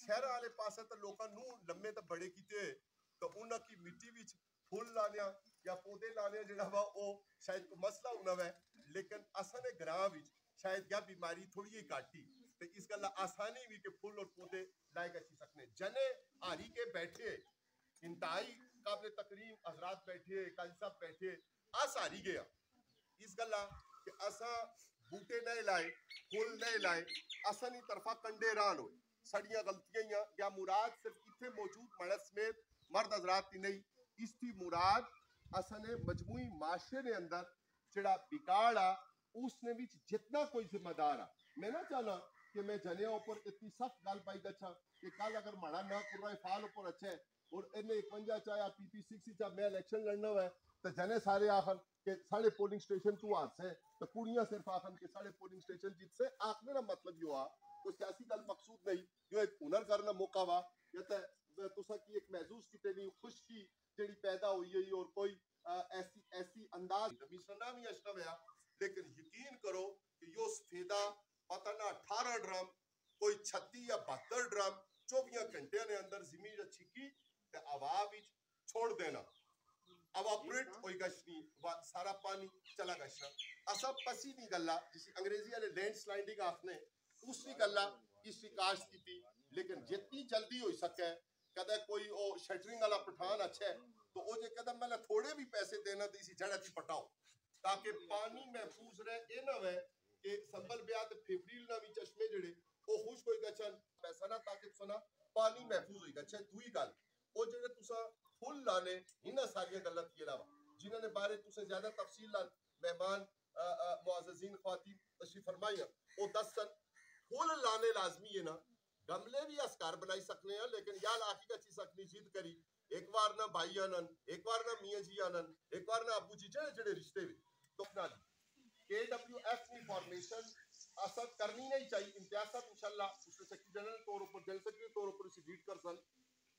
शहर वाले पासे तो लोगों नू लम्बे तो बड़े कीते तो उन्हां की मिट्टी विच फुल लाने या पौधे लाने जिहड़ा वा ओ शायद कोई मसला होना वै, लेकिन असां ने ग्रां विच शायद या बीमारी थोड़ी ही घट ही ते इस गल्ला आसानी भी के फुल और पौधे लाए गए सकने जने हारी के बैठे इंतहाई काबिल तकरीम हजरात बैठे काजी साहब बैठे अस हारी गया इस गल्ला कि असा बूटे नहीं लाए फुल नहीं लाए असा नी तरफा कंडे रान होए सड़ियां गलतियां या मुराद सिर्फ इथे मौजूद मर्द समेत मर्द हजरात की नहीं इसकी मुराद असा ने मजमूई माशरे ने अंदर जिहड़ा बिगाड़ आ उसने विच जितना कोई जिम्मेदार आ मैं ना चाहना कि मैं जनिया ऊपर इतनी सख्त गल पाई गच्छा कि कल अगर माड़ा ना कुर्रा फाल ऊपर अच्छा है और इन्हें 51 चाहे PP6 चा मैं इलेक्शन लड़ना है तो जने सारे आखन कि साढ़े पोलिंग स्टेशन तू हाथ से तो कुड़ियां सिर्फ आखन कि साढ़े पोलिंग स्टेशन जित से आखने का मतलब यो आ कोई सियासी गल मकसूद नहीं जो एक हुनर करना मौका वा या तो तुसा की एक महसूस किते नहीं खुश की जेड़ी पैदा हुई है और कोई ऐसी ऐसी अंदाज मिसना भी अशरफ है लेकिन यकीन करो कि यो सफेदा पता ना 18 ड्रम कोई 36 या 72 ड्रम 24 घंटे ने अंदर जमीन छिकी ते हवा विच छोड़ देना evaporate होई गशनी सारा पानी चला गशना असा पसी दी गल्ला जिसी अंग्रेजी वाले लैंडस्लाइडिंग आखने उसकी गल्ला इसकी काश्त की थी लेकिन जितनी जल्दी हो सके कदे कोई ओ शटरिंग वाला पठान अच्छा है तो ओ जे कदम मैंने थोड़े भी पैसे देना तो इसी जड़ा की पटाओ ताकि पानी महफूज रहे ए ना वे कि संभल ब्याह ते फेफड़ील ना भी चश्मे जड़े ओ खुश कोई गचन पैसा ना ताकि सुना पानी महफूज होई गच्छे दुई गल ओ जेड़े तुसा फुल लाने इन्हां सारियां गल्लां दी अलावा जिन्हां ने बारे तुसे ज्यादा तफसील लाल मेहमान मुअज़्ज़ज़ीन ख्वातीन तशरीफ फरमाइया ओ दसन फुल लाने लाजमी है ना गमले भी असकार बनाई सकने हैं लेकिन यार आखिर अच्छी सकनी जिद करी एक बार ना भाई आनन एक बार ना मियां जी आनन एक बार ना अबू जी जेड़े रिश्ते में तो ना KWF की फॉर्मेशन असर करनी नहीं चाहिए इम्तियाज साहब इंशाल्लाह उसने सेक्रेटरी जनरल तौर पर जनरल सेक्रेटरी तौर पर इसे लीड कर सन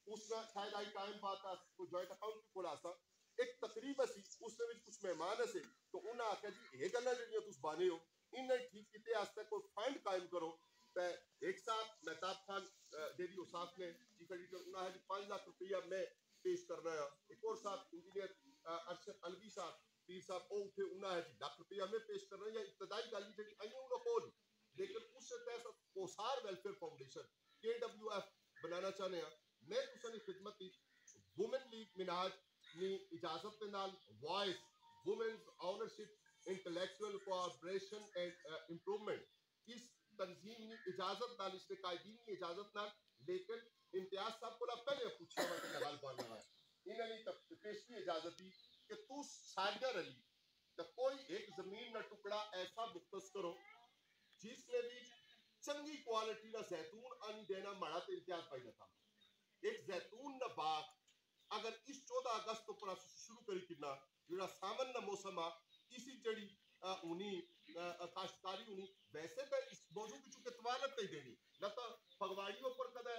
उसका शायद आई टाइम पाता कोई जॉइंट अकाउंट भी खोला सा एक तकरीब सी उसने भी कुछ मेहमान से तो उन्हें आख्या जी ये गल्लां जेड़ियां तुस बाने हो इन्हें ठीक कीते आस्ते कोई फंड कायम करो ते एक साहब मेहताब खान डेरी उसाफ ने चीफ एडिटर उन्हें जी 5 लाख रुपया मैं पेश करना है एक और साहब इंजीनियर अरशद अलवी साहब पीर साहब ओ उठे उन्हें जी लाख रुपया मैं पेश करना या इब्तदाई गल जेड़ी आई उन्हें खोल लेकिन उससे तहत कोसार वेलफेयर फाउंडेशन KWF बनाना चाहते हैं मैं तुसानी खिदमत वुमेन लीग मिनाज नी इजाजत के नाल voice women's ownership intellectual cooperation and improvement इस तंजीम नी इजाजत नाल इसके कायदीन नी इजाजत नाल लेकिन इम्तियाज साहब को पहले पूछा हुआ कि गल बनना है इन्होंने पेशगी इजाजत दी कि तू सारिया रली तो कोई एक जमीन का टुकड़ा ऐसा मुख्तस करो जिसने भी चंगी क्वालिटी का जैतून आनी देना माड़ा तो इम्तियाज पाई था एक जैतून ना बाग अगर इस 14 अगस्त पर शुरू करी किना जेड़ा सावन ना मौसम आ इसी जड़ी उनी काश्तकारी उनी वैसे तो इस मौजू की चुके तवालत नहीं देनी ना तो फगवाड़ियों पर कदे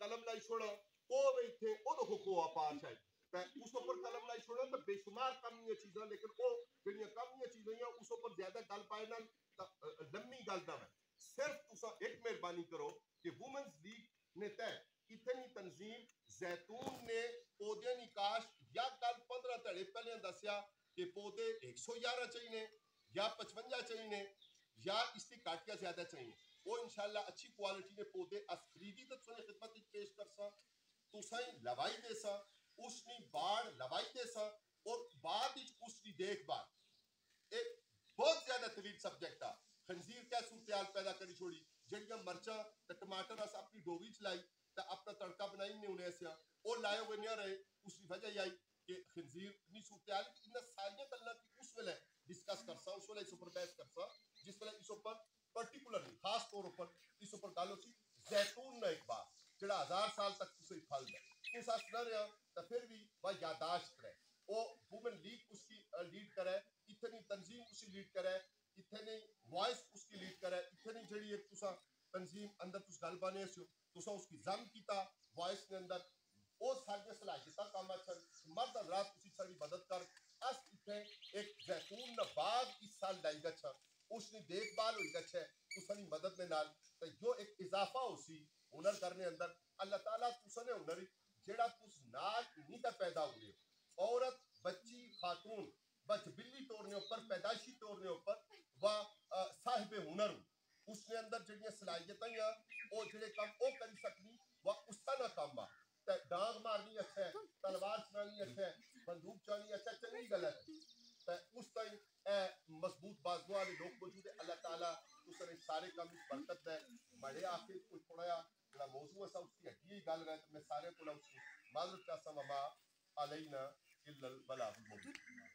कलम लाई छोड़ा को वे थे ओ देखो को पार है ते उस ऊपर कलम लाई छोड़ा तो बेशुमार कमी चीज़ां लेकिन वो जेड़ियां कमी चीज़ां हैं उस ऊपर ज्यादा गल पाए ना लम्मी गल ना है सिर्फ तुसा एक मेहरबानी करो कि वुमेन्स लीग ने तय इतनी तंजीम जैतून ने पौधे की काश्त या कल 15 धड़े पहले दसिया कि पौधे 111 चाहिए या 55 चाहिए या इसकी घट या ज्यादा चाहिए वो इंशाल्लाह अच्छी क्वालिटी के पौधे अस खरीदी तो तुझे खिदमत पेश कर सा तुसाई लवाई दे सा उसकी बाढ़ लवाई दे सा और बाद उसकी देखभाल एक बहुत ज्यादा तवील सब्जेक्ट आ खंजीर क्या सूरत पैदा करी छोड़ी जड़ियां मर्चा टमाटर अस अपनी डोरी चलाई तो अपना तड़का बनाई नहीं उन्हें ऐसा और लाए हुए नहीं रहे उसकी वजह यही कि खंजीर इतनी सूरत इन सारियां गल्लां की उस वेले डिस्कस कर सा उस वेले इस ऊपर बहस कर सा जिस वेले इस ऊपर पर्टिकुलरली खास तौर पर इस ऊपर गल होती जैतून ना एक बार जेड़ा 1000 साल तक तुसे फल दे तुस अस न रहा तो फिर भी वह यादाश्त करे वो वुमेन लीग उसकी लीड करे इतनी तंजीम उसकी लीड करे इतनी वॉइस उसकी लीड करे इतनी जड़ी एक तुसा तंजीम अंदर तुस गल बने सो तुसा उसकी जम कीता वॉइस के अंदर वो सारी सलाहियत काम अच्छा मर्द हजरात उसी सारी मदद कर अस इथे एक जैतून ना बाग इस साल लाई गच्छा उसकी देखभाल हुई गच्छे उसकी मदद में नाल तो जो एक इजाफा होसी हुनर करने अंदर अल्लाह ताला तुसने हुनर जेड़ा तुस नाल नहीं ता पैदा हुए औरत बच्ची खातून बच बिल्ली तोड़ने ऊपर पैदाइशी तोड़ने ऊपर व साहिब हुनर उसने अंदर जड़ियां सलाहियतां ओ जेड़े काम ओ करी सकनी व उसका ना काम आ ते डांग मारनी अच्छा है तलवार चलानी अच्छा है बंदूक चलानी अच्छा चंगी गल है ते उस ताई मजबूत बाजुआ वाले लोग मौजूद है अल्लाह ताला उसने सारे काम में बरकत दे बड़े आके कुछ थोड़ा जरा मौजू है उसकी हड्डी गल रहे मैं सारे को माजरत का समा अलैना इल्लल बलागुल मुबीन